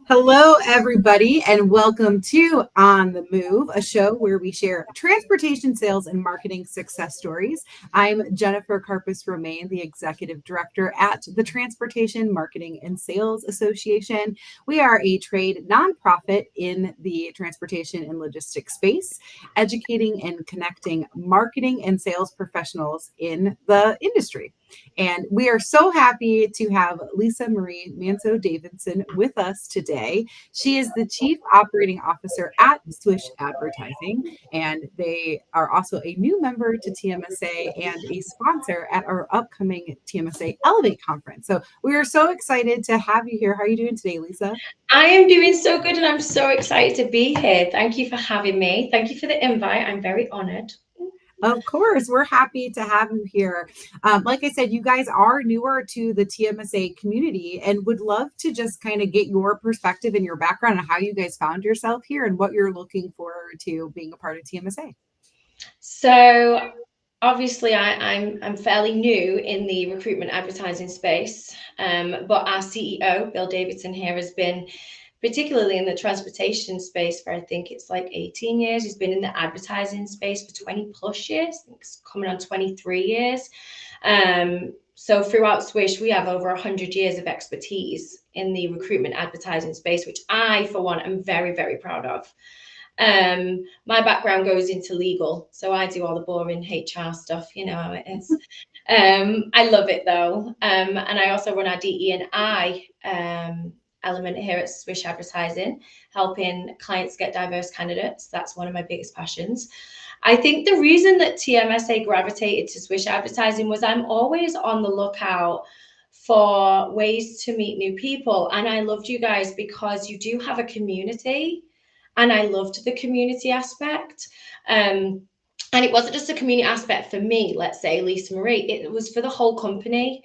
Hello, everybody, and welcome to On the Move, a show where we share transportation sales and marketing success stories. I'm Jennifer Carpus Romaine, the Executive Director at the Transportation Marketing and Sales Association. We are a trade nonprofit in the transportation and logistics space, educating and connecting marketing and sales professionals in the industry. And we are so happy to have Lisa-Marie Manso-Davidson with us today. She is the Chief Operating Officer at Swish Advertising, and they are also a new member to TMSA and a sponsor at our upcoming TMSA Elevate conference. So we are so excited to have you here. How are you doing today, Lisa? I am doing so good and I'm so excited to be here. Thank you for having me. Thank you for the invite. I'm very honored. Of course, we're happy to have you here. Like I said, you guys are newer to the TMSA community and would love to just kind of get your perspective and your background on how you guys found yourself here and what you're looking forward to being a part of TMSA. So obviously I'm fairly new in the recruitment advertising space, but our CEO, Bill Davidson here, has been particularly in the transportation space for I think it's like 18 years. He's been in the advertising space for 20 plus years. I think it's coming on 23 years. So throughout Swish, we have over 100 years of expertise in the recruitment advertising space, which I, for one, am very, very proud of. My background goes into legal, so I do all the boring HR stuff, you know how it is. I love it though. And I also run our DE&I element here at Swish Advertising, helping clients get diverse candidates. That's one of my biggest passions. I think the reason that TMSA gravitated to Swish Advertising was I'm always on the lookout for ways to meet new people. And I loved you guys because you do have a community. And I loved the community aspect. And it wasn't just a community aspect for me, let's say, Lisa-Marie, it was for the whole company.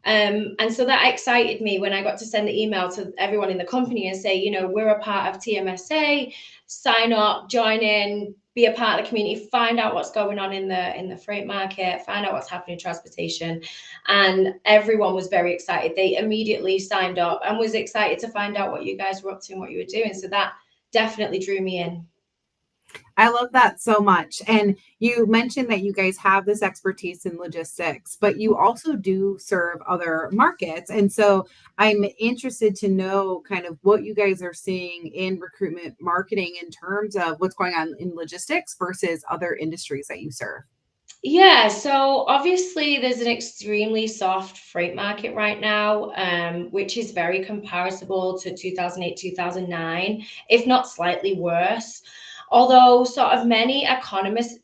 And so that excited me when I got to send the email to everyone in the company and say, you know, we're a part of TMSA, sign up, join in, be a part of the community, find out what's going on in the freight market, find out what's happening in transportation. And everyone was very excited. They immediately signed up and was excited to find out what you guys were up to and what you were doing. So that definitely drew me in. I love that so much. And you mentioned that you guys have this expertise in logistics, but you also do serve other markets. And so I'm interested to know kind of what you guys are seeing in recruitment marketing in terms of what's going on in logistics versus other industries that you serve. Yeah, so obviously there's an extremely soft freight market right now, which is very comparable to 2008, 2009, if not slightly worse. Although sort of many economists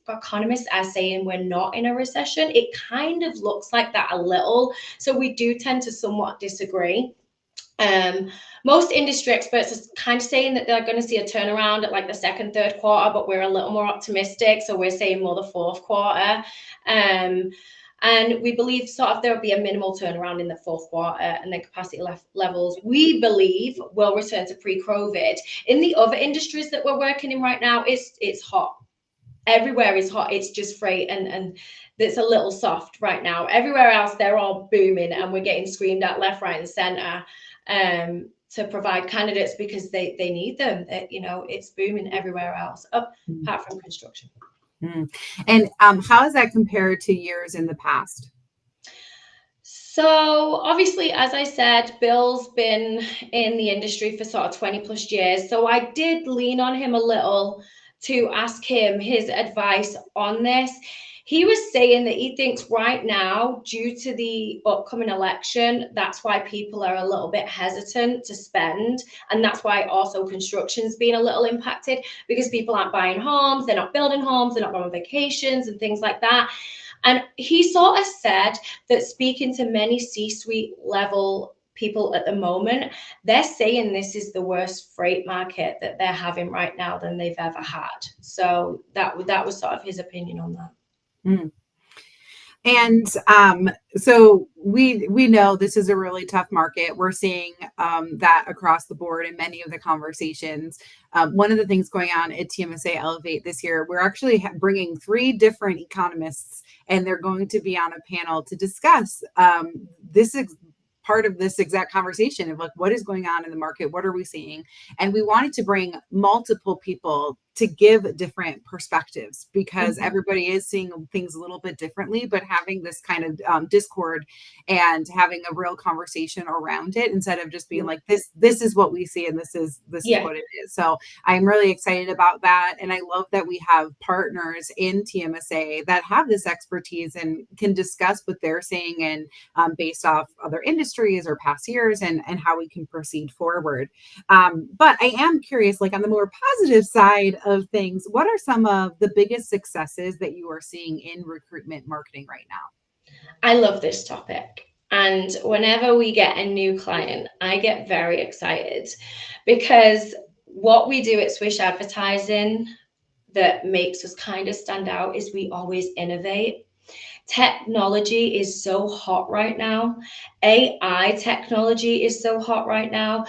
are saying we're not in a recession, it kind of looks like that a little. So we do tend to somewhat disagree. Um, Most industry experts are kind of saying that they're going to see a turnaround at like the second, third quarter, but we're a little more optimistic. So we're saying more the fourth quarter. Um, and we believe sort of there will be a minimal turnaround in the fourth quarter, and then capacity levels, we believe, will return to pre-COVID. In the other industries that we're working in right now, it's hot. Everywhere is hot. It's just freight and it's a little soft right now. Everywhere else, they're all booming and we're getting screamed at left, right, and center to provide candidates because they need them. You know, it's booming everywhere else, apart from construction. Mm. And how does that compare to years in the past? So obviously, as I said, Bill's been in the industry for sort of 20 plus years. So I did lean on him a little to ask him his advice on this. He was saying that he thinks right now, due to the upcoming election, that's why people are a little bit hesitant to spend. And that's why also construction's been a little impacted because people aren't buying homes, they're not building homes, they're not going on vacations and things like that. And he sort of said that speaking to many C-suite level people at the moment, they're saying this is the worst freight market that they're having right now than they've ever had. So that was sort of his opinion on that. Mm. And so we know this is a really tough market. We're seeing that across the board in many of the conversations. One of the things going on at TMSA Elevate this year, we're actually bringing 3 different economists, and they're going to be on a panel to discuss this part of this exact conversation of like, what is going on in the market? What are we seeing? And we wanted to bring multiple people to give different perspectives, because Mhm. everybody is seeing things a little bit differently, but having this kind of discord and having a real conversation around it, instead of just being like, this is what we see and this is Yeah. what it is. So I'm really excited about that. And I love that we have partners in TMSA that have this expertise and can discuss what they're seeing, and based off other industries or past years, and how we can proceed forward. But I am curious, like on the more positive side of things, what are some of the biggest successes that you are seeing in recruitment marketing right now? I love this topic. And whenever we get a new client, I get very excited because what we do at Swish Advertising that makes us kind of stand out is we always innovate. Technology is so hot right now. AI technology is so hot right now.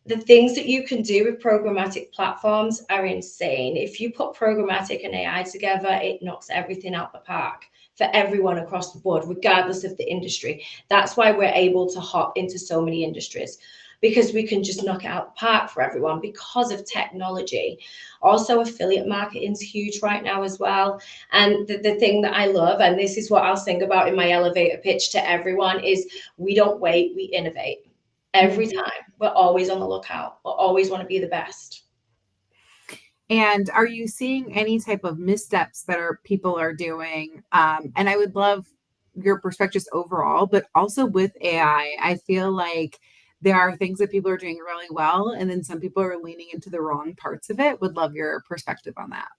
The things that you can do with programmatic platforms are insane. If you put programmatic and AI together, it knocks everything out the park for everyone across the board, regardless of the industry. That's why we're able to hop into so many industries, because we can just knock it out the park for everyone because of technology. Also, affiliate marketing is huge right now as well. And the thing that I love, and this is what I'll sing about in my elevator pitch to everyone, is we don't wait, we innovate. Every Mhm. time, we're always on the lookout. We always want to be the best. And are you seeing any type of missteps that are people are doing? And I would love your perspectives overall, but also with AI. I feel like there are things that people are doing really well, and then some people are leaning into the wrong parts of it. Would love your perspective on that.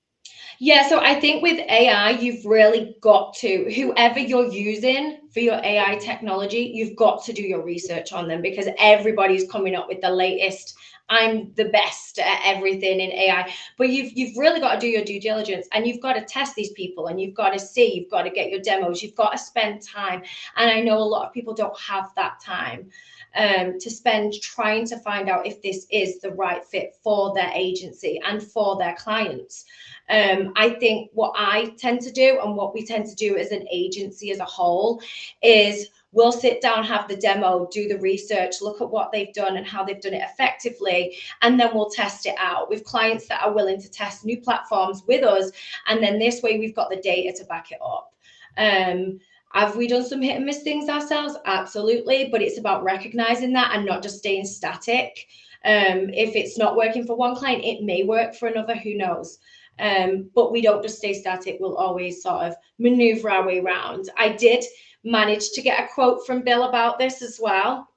Yeah, so I think with AI, you've really got to, whoever you're using for your AI technology, you've got to do your research on them, because everybody's coming up with the latest. I'm the best at everything in AI. But you've really got to do your due diligence, and you've got to test these people, and you've got to see, you've got to get your demos, you've got to spend time. And I know a lot of people don't have that time to spend trying to find out if this is the right fit for their agency and for their clients. I think what I tend to do, and what we tend to do as an agency as a whole, is we'll sit down, have the demo, do the research, look at what they've done and how they've done it effectively, and then we'll test it out with clients that are willing to test new platforms with us. And then this way we've got the data to back it up. Have we done some hit and miss things ourselves? Absolutely. But it's about recognizing that and not just staying static. If it's not working for one client, it may work for another, who knows? But we don't just stay static. We'll always sort of maneuver our way around. I did manage to get a quote from Bill about this as well.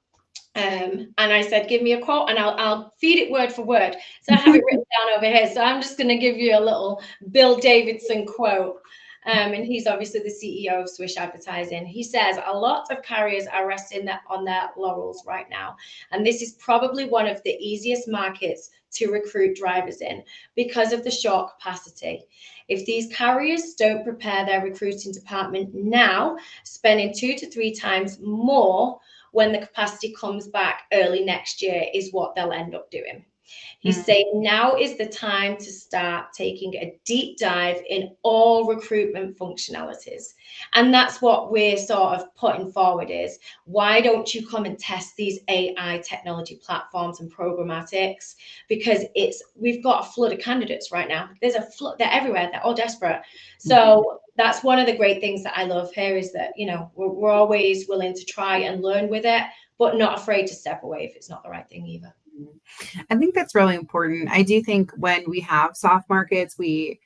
And I said, give me a quote and I'll feed it word for word. So I have it written down over here. So I'm just going to give you a little Bill Davidson quote. And he's obviously the CEO of Swish Advertising. He says, a lot of carriers are resting on their laurels right now. And this is probably one of the easiest markets to recruit drivers in because of the short capacity. If these carriers don't prepare their recruiting department now, spending 2 to 3 times more when the capacity comes back early next year is what they'll end up doing. He's Mm. saying now is the time to start taking a deep dive in all recruitment functionalities. And that's what we're sort of putting forward is, why don't you come and test these AI technology platforms and programmatics? Because we've got a flood of candidates right now. There's a flood, they're everywhere, they're all desperate. Mhm. So that's one of the great things that I love here is that, we're always willing to try and learn with it, but not afraid to step away if it's not the right thing either. I think that's really important. I do think when we have soft markets, we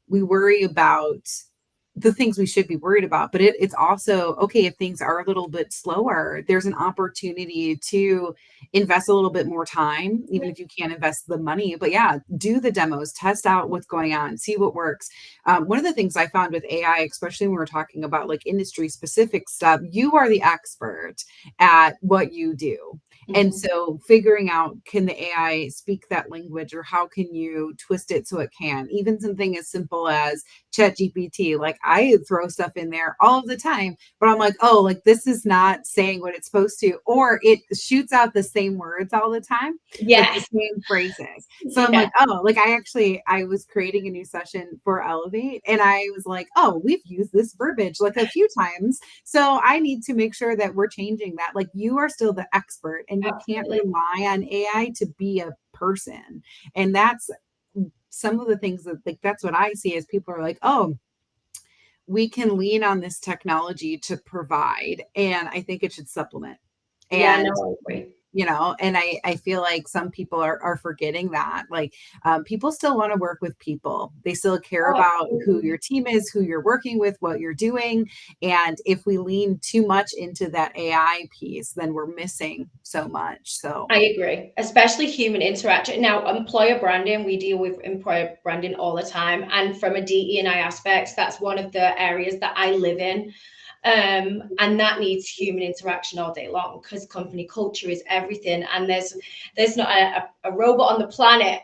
worry about the things we should be worried about, but it's also okay if things are a little bit slower. There's an opportunity to invest a little bit more time, even if you can't invest the money. But yeah, do the demos, test out what's going on, see what works. One of the things I found with AI, especially when we're talking about like industry specific stuff, you are the expert at what you do. And so figuring out, can the AI speak that language, or how can you twist it so it can? Even something as simple as ChatGPT. Like, I throw stuff in there all of the time, but I'm like, oh, like this is not saying what it's supposed to, or it shoots out the same words all the time, like the Yes. same phrases. So I'm Yeah. like, oh, like I was creating a new session for Elevate, and I was like, oh, we've used this verbiage like a few times. So I need to make sure that we're changing that. Like, you are still the expert, and you can't Absolutely. rely on AI to be a person. And that's some of the things that, like, that's what I see as people are like, oh, we can lean on this technology to provide. And I think it should supplement. Yeah, And no, I agree. and I feel like some people are forgetting that. Like, people still want to work with people. They still care Oh, about who your absolutely. team is, who you're working with, what you're doing. And if we lean too much into that AI piece, then we're missing so much. So, I agree, especially human interaction. Now, employer branding, we deal with employer branding all the time. And from a DE&I aspect, that's one of the areas that I live in. And that needs human interaction all day long, because company culture is everything. And there's not a robot on the planet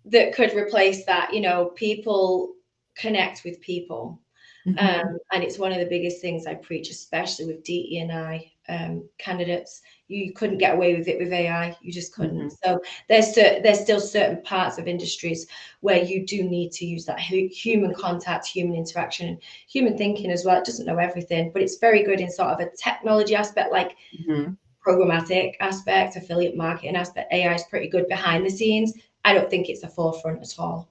that could replace that. People connect with people. mhm, And it's one of the biggest things I preach, especially with DE&I candidates. You couldn't get away with it with AI. You just couldn't. mhm. So there's still certain parts of industries where you do need to use that human contact, human interaction, human thinking as well. It doesn't know everything, but it's very good in sort of a technology aspect, like Mhm. programmatic aspect, affiliate marketing aspect. AI is pretty good behind the scenes. I don't think it's the forefront at all.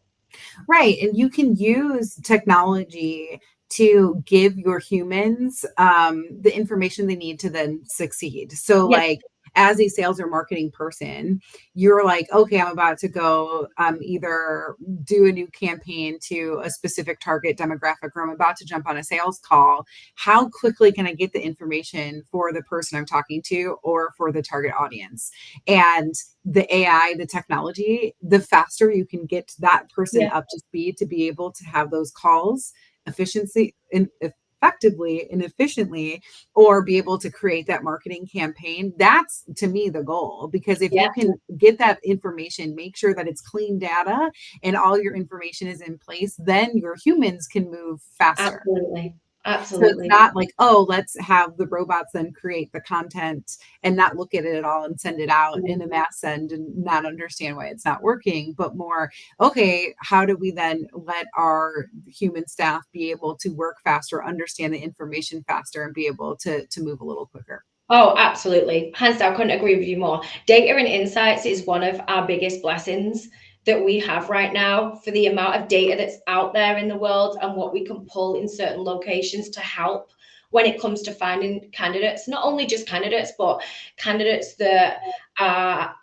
Right. And you can use technology to give your humans the information they need to then succeed. So, Yeah, like, as a sales or marketing person, you're like, okay, I'm about to go either do a new campaign to a specific target demographic, or I'm about to jump on a sales call. How quickly can I get the information for the person I'm talking to, or for the target audience? And the AI, the technology, the faster you can get that person yeah, up to speed to be able to have those calls efficiency and effectively and efficiently, or be able to create that marketing campaign. That's, to me, the goal. Because if yeah, you can get that information, make sure that it's clean data and all your information is in place, then your humans can move faster. absolutely. So it's Absolutely. not like, oh, let's have the robots then create the content and not look at it at all and send it out in a mass send and not understand why it's not working, but more, okay, how do we then let our human staff be able to work faster, understand the information faster, and be able to move a little quicker? Oh, absolutely. Hands down, couldn't agree with you more. Data and insights is one of our biggest blessings that we have right now, for the amount of data that's out there in the world and what we can pull in certain locations to help when it comes to finding candidates, not only just candidates, but candidates that are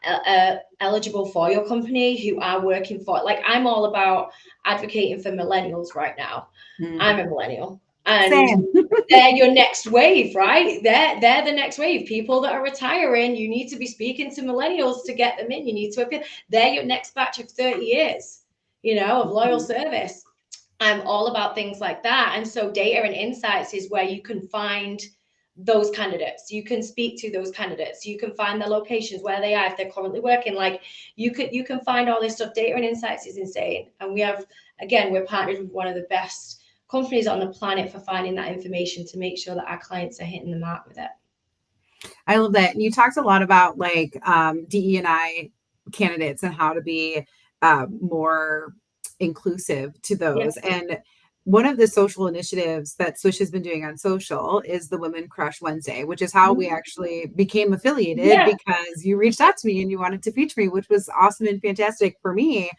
eligible for your company, who are working for, like, I'm all about advocating for millennials right now. I'm a Mhm. millennial. And Same. they're your next wave, right? They're the next wave. People that are retiring, you need to be speaking to millennials to get them in. You need to appeal. They're your next batch of 30 years, of loyal Mhm. service. I'm all about things like that. And so data and insights is where you can find those candidates. You can speak to those candidates. You can find their locations, where they are, if they're currently working. Like, you can find all this stuff. Data and insights is insane. And we're partnered with one of the best companies on the planet for finding that information to make sure that our clients are hitting the mark with it. I love that. And you talked a lot about, like, DE&I candidates and how to be more inclusive to Yeah. those. And one of the social initiatives that Swish has been doing on social is the Women Crush Wednesday, which is how we actually became affiliated, Yeah. because you reached out to me and you wanted to feature me, which was awesome and fantastic for me.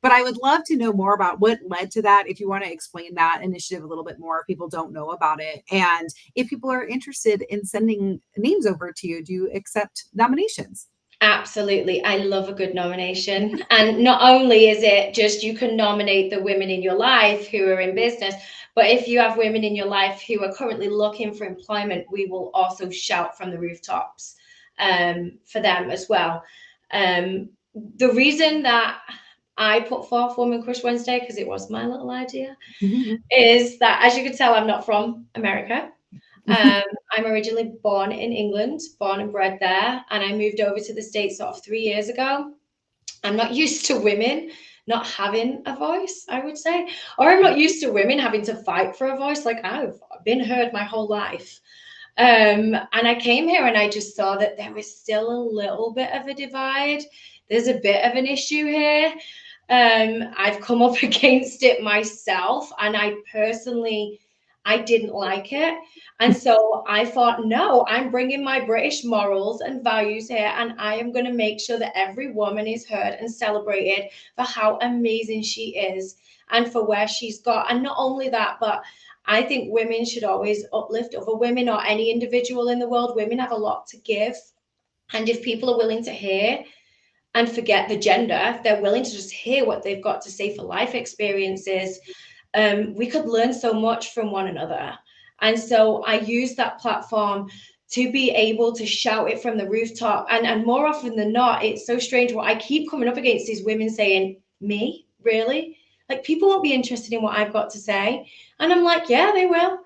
But I would love to know more about what led to that. If you want to explain that initiative a little bit more, if people don't know about it. And if people are interested in sending names over to you, do you accept nominations? Absolutely. I love a good nomination. And not only is it just you can nominate the women in your life who are in business, but if you have women in your life who are currently looking for employment, we will also shout from the rooftops for them as well. The reason that I put forth Woman Crush Wednesday, because it was my little idea, Mhm. is that, as you can tell, I'm not from America. I'm originally born in England, born and bred there, and I moved over to the States sort of 3 years ago. I'm not used to women not having a voice, I would say, or I'm not used to women having to fight for a voice. Like, I've been heard my whole life. And I came here and I just saw that there was still a little bit of a divide. There's a bit of an issue here. I've come up against it myself, and I didn't like it. And so I thought, no, I'm bringing my British morals and values here, and I am going to make sure that every woman is heard and celebrated for how amazing she is and for where she's got. And not only that, but I think women should always uplift other women or any individual in the world. Women have a lot to give. And if people are willing to hear and forget the gender, if they're willing to just hear what they've got to say for life experiences, we could learn so much from one another. And so I use that platform to be able to shout it from the rooftop. And more often than not, it's so strange what I keep coming up against these women saying, me? Really? Like, people won't be interested in what I've got to say. And I'm like, yeah, they will,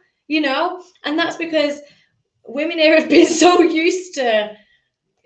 and that's because women here have been so used to,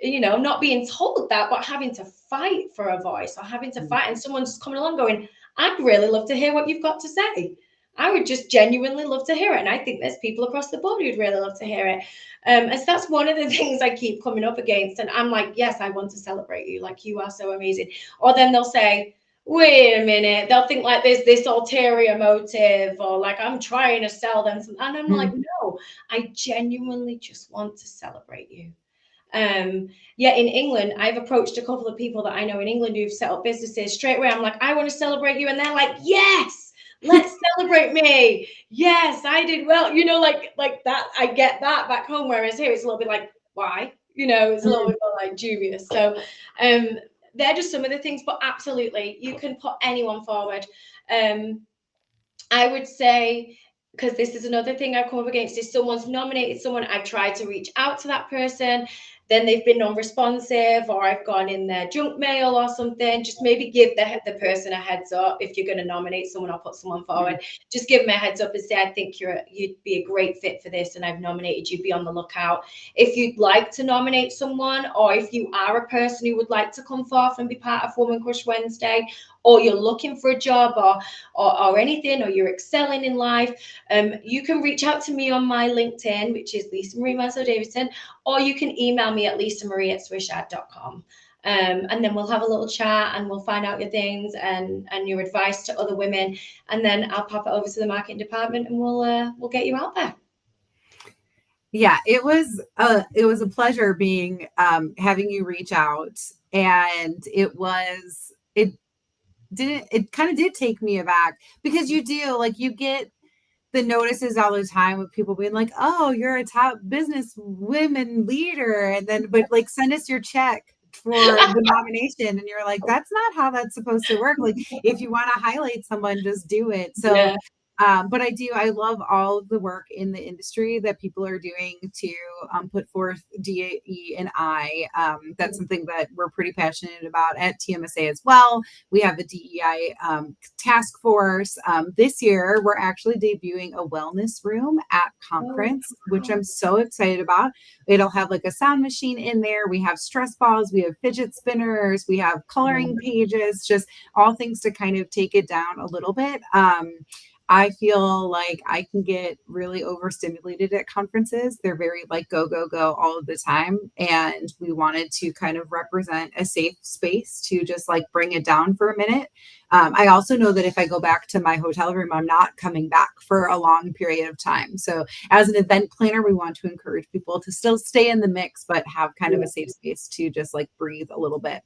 not being told that, but having to fight for a voice or having to fight, and someone just coming along going, I'd really love to hear what you've got to say. I would just genuinely love to hear it. And I think there's people across the board who'd really love to hear it. And so that's one of the things I keep coming up against. And I'm like, yes, I want to celebrate you. Like, you are so amazing. Or then they'll say, wait a minute. They'll think like there's this ulterior motive, or like I'm trying to sell them something. And I'm like, no, I genuinely just want to celebrate you. Yeah, in England, I've approached a couple of people that I know in England who've set up businesses. Straight away, I'm like, I want to celebrate you. And they're like, yes, let's celebrate me. Yes, I did well. Like that. I get that back home. Whereas here, it's a little bit like, why? It's a little bit more like dubious. So they're just some of the things, but absolutely, you can put anyone forward. I would say, because this is another thing I've come up against, is someone's nominated someone, I've tried to reach out to that person, then they've been non-responsive, or I've gone in their junk mail or something. Just maybe give the person a heads up. If you're going to nominate someone or put someone forward, just give them a heads up and say, I think you'd be a great fit for this, and I've nominated you. Be on the lookout. If you'd like to nominate someone, or if you are a person who would like to come forth and be part of Woman Crush Wednesday, or you're looking for a job or anything, or you're excelling in life, you can reach out to me on my LinkedIn, which is Lisa-Marie Manso-Davidson, or you can email me at lisamarie@swishad.com. And then we'll have a little chat, and we'll find out your things and your advice to other women. And then I'll pop it over to the marketing department, and we'll get you out there. Yeah, it was a pleasure having you reach out, and it kind of did take me aback, because you get the notices all the time with people being like, oh, you're a top business women leader, and then but like, send us your check for the nomination, and you're like, that's not how that's supposed to work. Like, if you want to highlight someone, just do it. So yeah. But I love all of the work in the industry that people are doing to put forth DE and I. That's something that we're pretty passionate about at TMSA as well. We have the DEI task force. This year, we're actually debuting a wellness room at conference, which I'm so excited about. It'll have like a sound machine in there. We have stress balls. We have fidget spinners. We have coloring pages, just all things to kind of take it down a little bit. I feel like I can get really overstimulated at conferences. They're very like go, go, go all of the time. And we wanted to kind of represent a safe space to just like bring it down for a minute. I also know that if I go back to my hotel room, I'm not coming back for a long period of time. So as an event planner, we want to encourage people to still stay in the mix, but have kind of a safe space to just like breathe a little bit.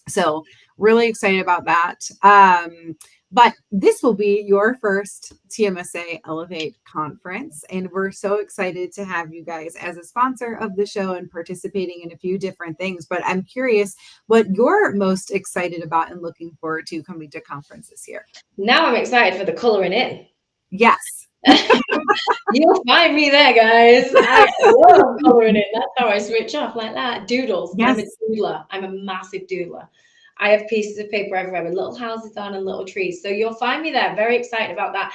So really excited about that. But this will be your first TMSA Elevate conference, and we're so excited to have you guys as a sponsor of the show and participating in a few different things. But I'm curious what you're most excited about and looking forward to coming to conference this year. Now I'm excited for the coloring in. Yes. You'll find me there, guys. I love coloring in. That's how I switch off, like that. Doodles. Yes. I'm a doodler. I'm a massive doodler. I have pieces of paper everywhere with little houses on and little trees. So you'll find me there. Very excited about that.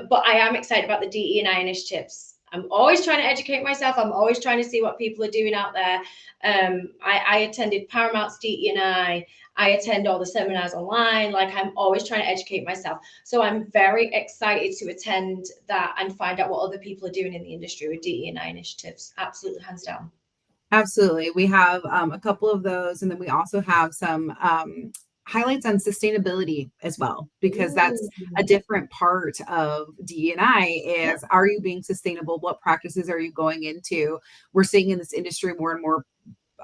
But I am excited about the DE&I initiatives. I'm always trying to educate myself. I'm always trying to see what people are doing out there. I attended Paramount's DE&I. I attend all the seminars online. Like, I'm always trying to educate myself. So I'm very excited to attend that and find out what other people are doing in the industry with DE&I initiatives. Absolutely, hands down. Absolutely. We have a couple of those, and then we also have some highlights on sustainability as well, because that's a different part of D&I is, are you being sustainable? What practices are you going into? We're seeing in this industry more and more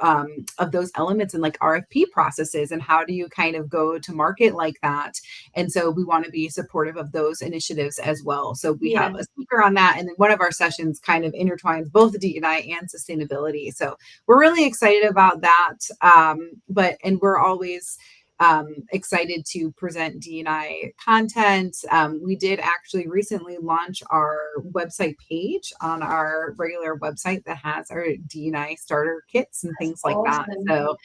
of those elements in like RFP processes, and how do you kind of go to market like that? And so we want to be supportive of those initiatives as well. So we have a speaker on that, and then one of our sessions kind of intertwines both the D&I and sustainability. So we're really excited about that. And we're always excited to present D&I content. We did actually recently launch our website page on our regular website that has our D&I starter kits and things like that. So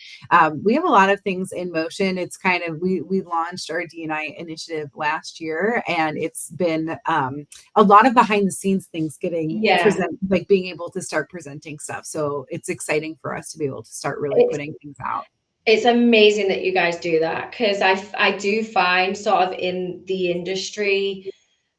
we have a lot of things in motion. It's kind of, we launched our D&I initiative last year, and it's been a lot of behind the scenes things getting present, like being able to start presenting stuff. So it's exciting for us to be able to start really putting things out. It's amazing that you guys do that, because I do find sort of in the industry,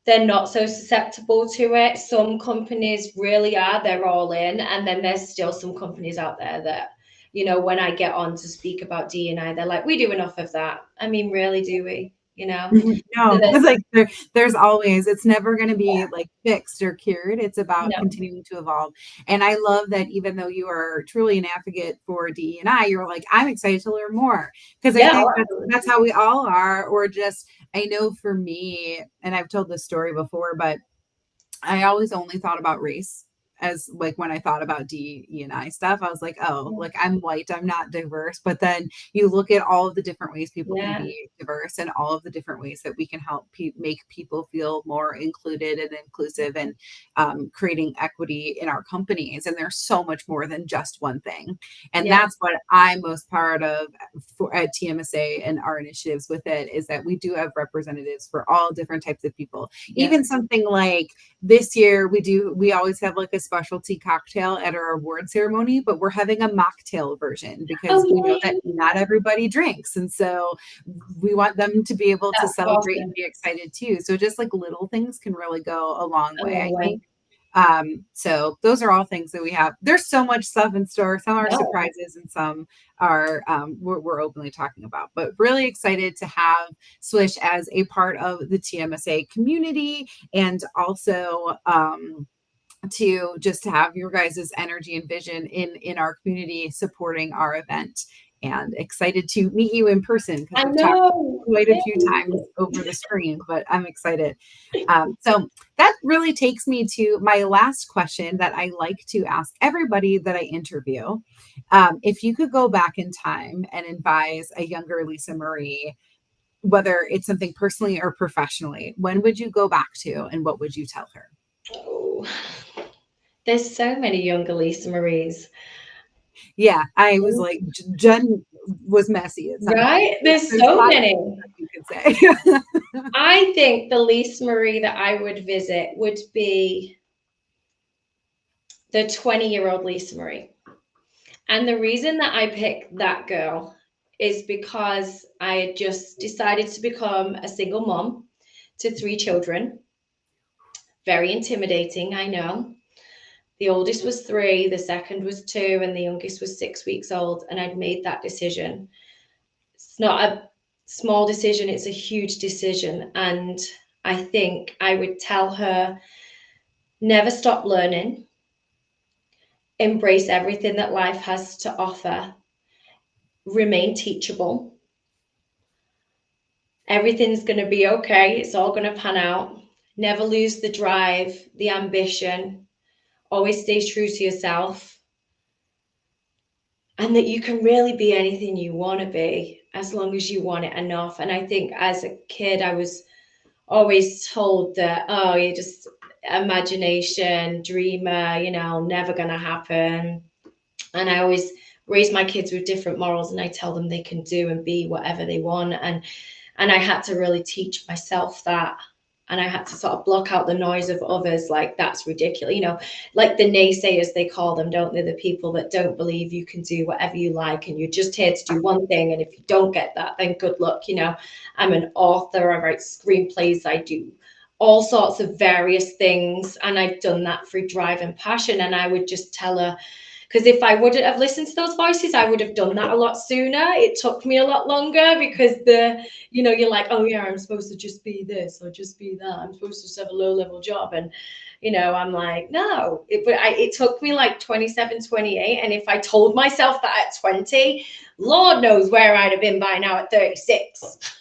they're not so susceptible to it. Some companies really are, they're all in. And then there's still some companies out there that, you know, when I get on to speak about D&I, they're like, we do enough of that. I mean, really, do we? You know? No, it's like there's always, it's never going to be like fixed or cured. It's about continuing to evolve. And I love that even though you are truly an advocate for DE&I, you're like, I'm excited to learn more, because I think that's how we all are. Or just, I know for me, and I've told this story before, but I always only thought about race as like when I thought about DE&I stuff. I was like, oh, like I'm white, I'm not diverse. But then you look at all of the different ways people can be diverse, and all of the different ways that we can help make people feel more included and inclusive, and creating equity in our companies. And there's so much more than just one thing. And that's what I'm most proud of at TMSA and our initiatives with it, is that we do have representatives for all different types of people. Even something like this year, we always have like a specialty cocktail at our award ceremony, but we're having a mocktail version, because we know that not everybody drinks. And so we want them to be able to celebrate and be excited too. So just like little things can really go a long way, I think. So those are all things that we have. There's so much stuff in store. Some are surprises, and some are we're openly talking about. But really excited to have Swish as a part of the TMSA community, and also to just have your guys' energy and vision in our community supporting our event. And excited to meet you in person, because we've talked quite a few times over the screen, but I'm excited. So that really takes me to my last question that I like to ask everybody that I interview. If you could go back in time and advise a younger Lisa-Marie, whether it's something personally or professionally, when would you go back to, and what would you tell her? Oh, there's so many younger Lisa-Maries. Yeah, I was like, Jen was messy. Right? There's so many. You could say. I think the Lisa-Marie that I would visit would be the 20-year-old Lisa-Marie. And the reason that I picked that girl is because I had just decided to become a single mom to 3 children. Very intimidating, I know. The oldest was 3, the second was 2, and the youngest was 6 weeks old. And I'd made that decision. It's not a small decision, it's a huge decision. And I think I would tell her, never stop learning, embrace everything that life has to offer, remain teachable. Everything's going to be okay. It's all going to pan out. Never lose the drive, the ambition. Always stay true to yourself. And that you can really be anything you want to be, as long as you want it enough. And I think as a kid, I was always told that, oh, you're just imagination, dreamer, you know, never going to happen. And I always raise my kids with different morals, and I tell them they can do and be whatever they want. And I had to really teach myself that And I had to sort of block out the noise of others. Like, that's ridiculous. Like the naysayers, they call them, don't they? The people that don't believe you can do whatever you like and you're just here to do one thing. And if you don't get that, then good luck. I'm an author, I write screenplays, I do all sorts of various things. And I've done that through drive and passion. And I would just tell her, because if I wouldn't have listened to those voices, I would have done that a lot sooner. It took me a lot longer because you're like, oh yeah, I'm supposed to just be this or just be that. I'm supposed to just have a low level job. And, I'm like, no, it took me like 27, 28. And if I told myself that at 20, Lord knows where I'd have been by now at 36.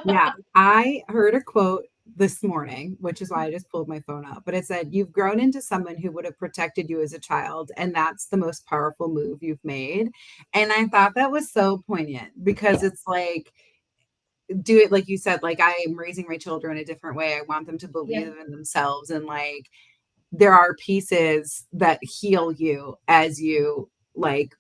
Yeah, I heard a quote this morning, which is why I just pulled my phone up, but it said, "You've grown into someone who would have protected you as a child, and that's the most powerful move you've made." And I thought that was so poignant because it's like, do it like you said, like I'm raising my children a different way. I want them to believe Yeah, in themselves, and like there are pieces that heal you as you like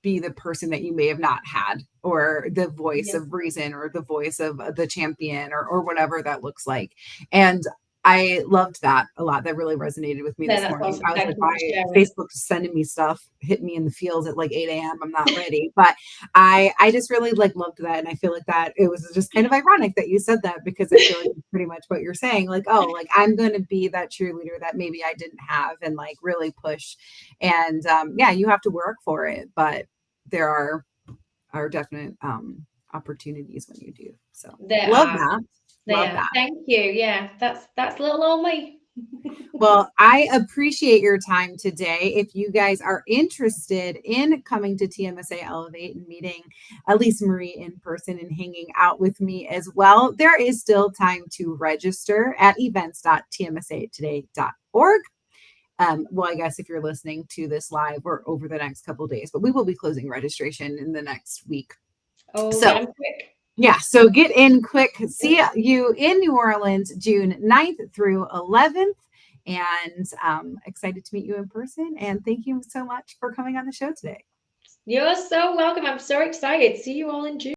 be the person that you may have not had, or the voice yeah. of reason, or the voice of the champion, or whatever that looks like. And I loved that a lot. That really resonated with me No, this that's morning. awesome. I was Thank like, you why for sharing. Facebook is sending me stuff, hitting me in the fields at like 8 a.m. I'm not ready. But I just really like loved that. And I feel like that it was just kind of ironic that you said that, because I feel like it's pretty much what you're saying. Like, oh, like I'm gonna be that cheerleader that maybe I didn't have, and like really push. And yeah, you have to work for it, but there are definite opportunities when you do. So There love are. that. They Love are. that. Thank you. Yeah, that's little old me. Well, I appreciate your time today. If you guys are interested in coming to TMSA Elevate and meeting Lisa-Marie in person and hanging out with me as well, there is still time to register at events.tmsatoday.org. Well, I guess if you're listening to this live or over the next couple of days, but we will be closing registration in the next week. Oh, get So them quick. yeah, so get in quick. See you in New Orleans, June 9th through 11th. And excited to meet you in person. And thank you so much for coming on the show today. You're so welcome. I'm so excited. See you all in June.